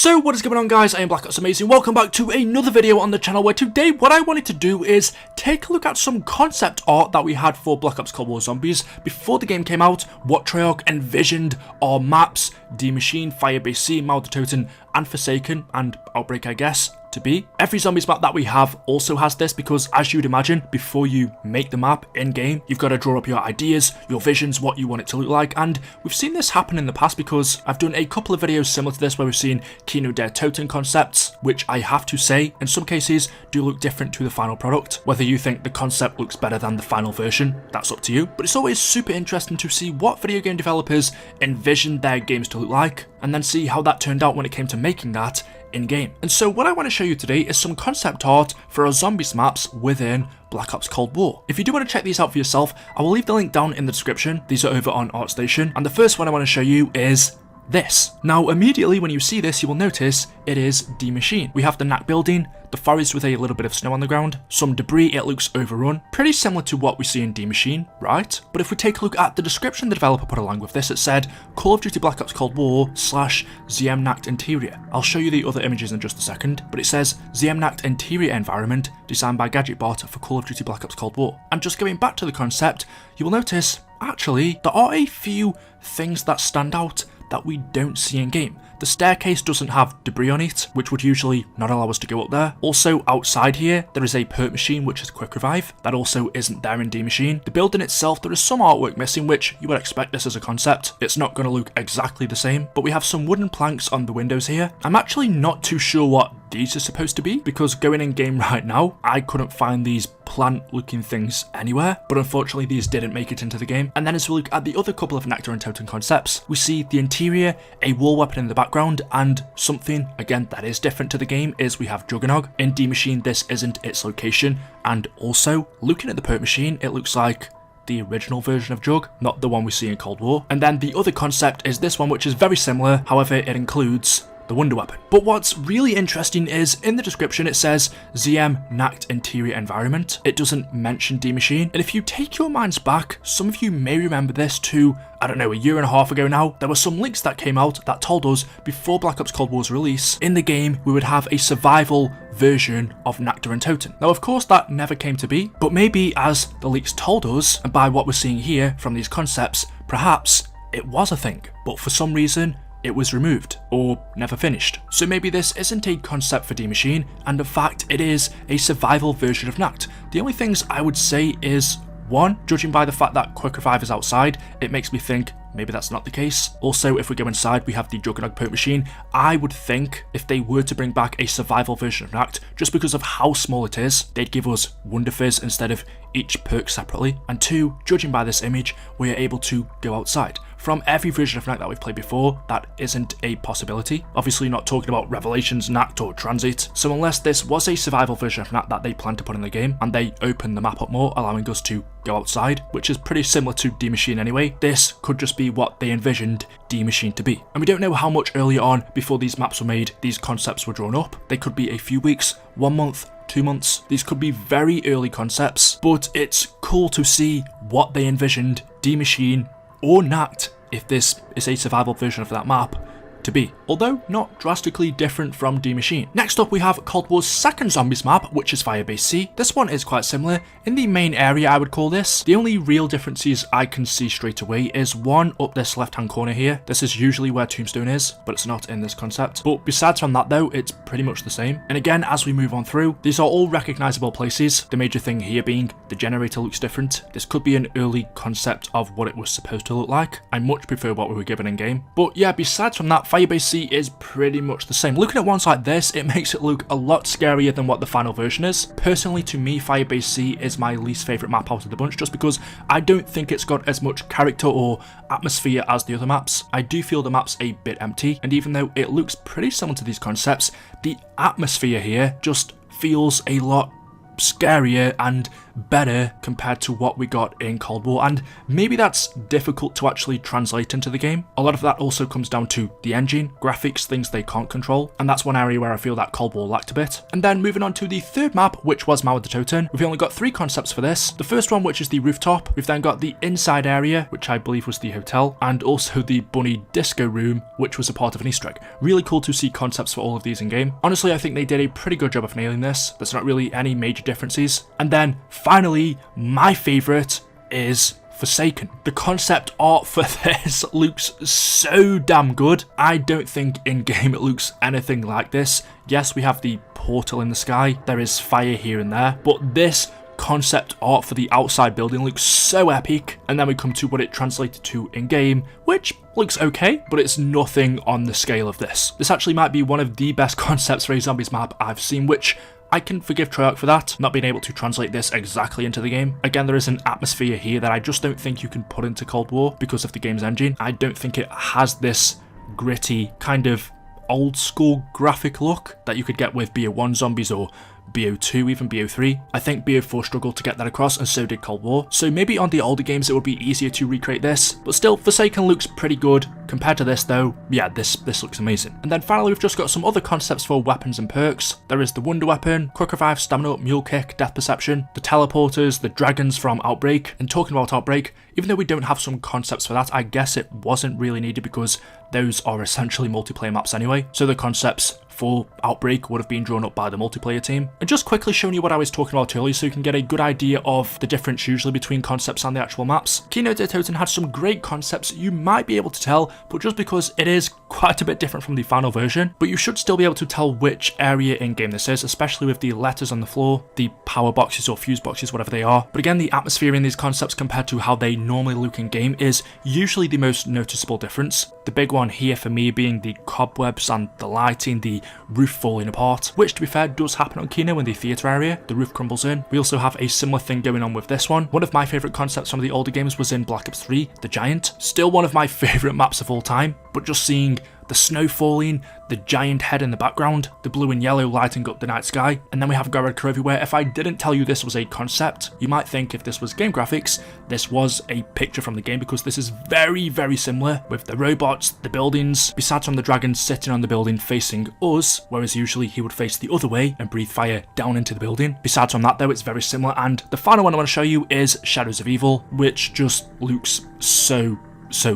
So what is going on, guys? I am Black Ops Amazing. Welcome back to another video on the channel where today what I wanted to do is take a look at some concept art that we had for Black Ops Cold War Zombies before the game came out, what Treyarch envisioned our maps, D Machine, Firebase C, Mauer Toten and Forsaken and Outbreak, I guess, to be. Every zombies map that we have also has this because, as you'd imagine, before you make the map in-game, you've got to draw up your ideas, your visions, what you want it to look like, and we've seen this happen in the past because I've done a couple of videos similar to this where we've seen Kino der Toten concepts, which I have to say, in some cases, do look different to the final product. Whether you think the concept looks better than the final version, that's up to you, but it's always super interesting to see what video game developers envisioned their games to look like, and then see how that turned out when it came to making that in-game. And so what I want to show you today is some concept art for our zombies maps within Black Ops Cold War. If you do want to check these out for yourself, I will leave the link down in the description. These are over on ArtStation, and the first one I want to show you is this. Now immediately when you see this, you will notice it is D Machine. We have the NAC building, the forest with a little bit of snow on the ground, some debris, it looks overrun, pretty similar to what we see in D Machine, right? But if we take a look at the description the developer put along with this, it said Call of Duty Black Ops Cold War / ZM NAC'd interior. I'll show you the other images in just a second, but it says ZM NAC'd interior environment designed by GadgetBot for Call of Duty Black Ops Cold War. And just going back to the concept, you will notice actually there are a few things that stand out that we don't see in game. The staircase doesn't have debris on it, which would usually not allow us to go up there. Also outside here, there is a perk machine which is quick revive. That also isn't there in D Machine. The building itself, there is some artwork missing, which you would expect this as a concept. It's not going to look exactly the same, but we have some wooden planks on the windows here. I'm actually not too sure what these are supposed to be, because going in game right now, I couldn't find these plant looking things anywhere, but unfortunately these didn't make it into the game. And then as we look at the other couple of Nectar and Toten concepts, we see the interior, a wall weapon in the background, and something again that is different to the game is we have Juggernog. In D Machine this isn't its location, and also looking at the perk machine, it looks like the original version of Jug, not the one we see in Cold War. And then the other concept is this one, which is very similar, however it includes the Wonder Weapon. But what's really interesting is in the description it says ZM NAC'd interior environment. It doesn't mention D Machine. And if you take your minds back, some of you may remember this to, I don't know, a year and a half ago now, there were some leaks that came out that told us before Black Ops Cold War's release, in the game we would have a survival version of Nectar and Toten. Now of course that never came to be, but maybe as the leaks told us, and by what we're seeing here from these concepts, perhaps it was a thing, but for some reason it was removed or never finished. So maybe this isn't a concept for D Machine, and in fact it is a survival version of NAC'd. The only things I would say is, one, judging by the fact that quick revive is outside, it makes me think maybe that's not the case. Also, if we go inside, we have the Juggernog perk machine. I would think if they were to bring back a survival version of NAC'd, just because of how small it is, they'd give us Wonder Fizz instead of each perk separately. And two, judging by this image, we are able to go outside. From every version of NAC'd that we've played before, that isn't a possibility. Obviously not talking about Revelations, NAC'd or Transit. So unless this was a survival version of NAC'd that they plan to put in the game, and they open the map up more, allowing us to go outside, which is pretty similar to D Machine anyway, this could just be what they envisioned D Machine to be. And we don't know how much earlier on, before these maps were made, these concepts were drawn up. They could be a few weeks, 1 month, 2 months. These could be very early concepts, but it's cool to see what they envisioned D Machine or NAC'd, if this is a survival version of that map, to be, although not drastically different from D Machine. Next up we have Cold War's second zombies map, which is Firebase C. This one is quite similar. In the main area I would call this. The only real differences I can see straight away is one up this left hand corner here. This is usually where Tombstone is, but it's not in this concept. But besides from that though, it's pretty much the same. And again, as we move on through, these are all recognizable places. The major thing here being the generator looks different. This could be an early concept of what it was supposed to look like. I much prefer what we were given in game. But yeah, besides from that, Firebase C is pretty much the same. Looking at ones like this, it makes it look a lot scarier than what the final version is. Personally, to me, Firebase C is my least favourite map out of the bunch, just because I don't think it's got as much character or atmosphere as the other maps. I do feel the map's a bit empty, and even though it looks pretty similar to these concepts, the atmosphere here just feels a lot scarier and better compared to what we got in Cold War, and maybe that's difficult to actually translate into the game. A lot of that also comes down to the engine, graphics, things they can't control, and that's one area where I feel that Cold War lacked a bit. And then moving on to the third map, which was Mauer der Toten, we've only got 3 concepts for this. The first one, which is the rooftop, we've then got the inside area, which I believe was the hotel, and also the bunny disco room, which was a part of an Easter egg. Really cool to see concepts for all of these in game. Honestly, I think they did a pretty good job of nailing this. There's not really any major differences. And then finally, my favourite is Forsaken. The concept art for this looks so damn good. I don't think in game it looks anything like this. Yes, we have the portal in the sky, there is fire here and there, but this concept art for the outside building looks so epic. And then we come to what it translated to in game, which looks okay, but it's nothing on the scale of this. This actually might be one of the best concepts for a zombies map I've seen, which I can forgive Treyarch for that, not being able to translate this exactly into the game. Again, there is an atmosphere here that I just don't think you can put into Cold War because of the game's engine. I don't think it has this gritty, kind of old school graphic look that you could get with BO1 Zombies or BO2, even BO3. I think BO4 struggled to get that across, and so did Cold War. So maybe on the older games it would be easier to recreate this, but still, Forsaken looks pretty good. Compared to this though, yeah, this looks amazing. And then finally, we've just got some other concepts for weapons and perks. There is the Wonder Weapon, Quick Revive, Stamina Up, Mule Kick, Death Perception, the Teleporters, the Dragons from Outbreak. And talking about Outbreak, even though we don't have some concepts for that, I guess it wasn't really needed because those are essentially multiplayer maps anyway. So the concepts for Outbreak would have been drawn up by the multiplayer team. And just quickly showing you what I was talking about earlier so you can get a good idea of the difference usually between concepts and the actual maps. Mauer der Toten had some great concepts you might be able to tell, but just because it is quite a bit different from the final version, but you should still be able to tell which area in game this is, especially with the letters on the floor, the power boxes or fuse boxes, whatever they are. But again, the atmosphere in these concepts compared to how they normally look in game is usually the most noticeable difference. The big one here for me being the cobwebs and the lighting, the roof falling apart, which to be fair does happen on Kino in the theatre area. The roof crumbles in. We also have a similar thing going on with this one. One of my favourite concepts from the older games was in Black Ops 3, the Giant. Still one of my favourite maps of all time, but just seeing the snow falling, the giant head in the background, the blue and yellow lighting up the night sky, and then we have Gorodka everywhere. If I didn't tell you this was a concept, you might think if this was game graphics, this was a picture from the game, because this is very, very similar with the robots, the buildings, besides from the dragon sitting on the building facing us, whereas usually he would face the other way and breathe fire down into the building. Besides from that though, it's very similar, and the final one I want to show you is Shadows of Evil, which just looks so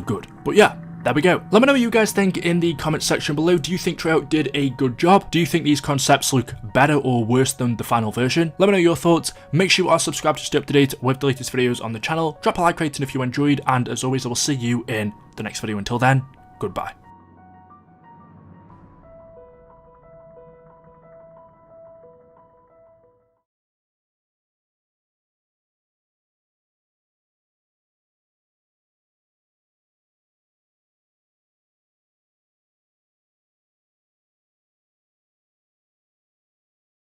good. But yeah, there we go. Let me know what you guys think in the comments section below. Do you think Treyarch did a good job? Do you think these concepts look better or worse than the final version? Let me know your thoughts. Make sure you are subscribed to stay up to date with the latest videos on the channel. Drop a like rating if you enjoyed, and as always, I will see you in the next video. Until then, goodbye.